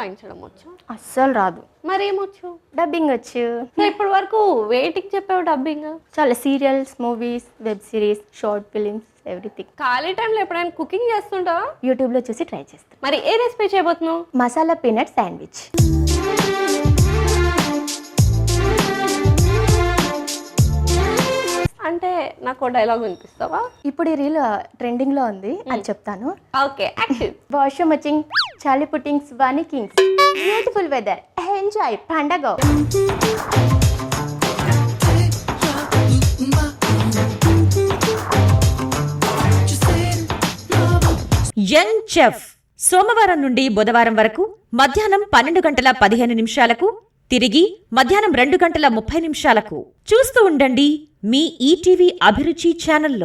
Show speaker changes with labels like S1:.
S1: వాయించడం వచ్చు?
S2: అస్సలు రాదు.
S1: మరేమొచ్చు?
S2: డబ్బింగ్ వచ్చు.
S1: సో ఇప్పటి వరకు వేటికి చెప్పావు డబ్బింగ్?
S2: చాలా serials, movies, web series, short films, everything.
S1: ఖాళీ టైంలో ఎప్పుడైనా కుకింగ్ చేస్తుంటావా?
S2: యూట్యూబ్లో చూసి ట్రై చేస్తాను.
S1: మరి ఏ రెసిపీ చేయబోతున్నావు?
S2: Masala peanut sandwich.
S1: అంటే నాకు డైలాగ్ వినిపిస్తావా?
S2: ఇప్పుడు ఈ రీల్ ట్రెండింగ్లో ఉంది, అది చెప్తాను.
S1: Okay, action.
S2: వాషింగ్ మచింగ్, చాలీ పుట్టింగ్స్, వాణి కింగ్స్, బ్యూటిఫుల్ వెదర్, ఎంజాయ్ పండగ.
S3: యంగ్ చెఫ్ సోమవారం నుండి బుధవారం వరకు మధ్యాహ్నం 12:15 తిరిగి మధ్యాహ్నం 2:30 చూస్తూ ఉండండి మీ ఈటీవీ అభిరుచి ఛానల్లో.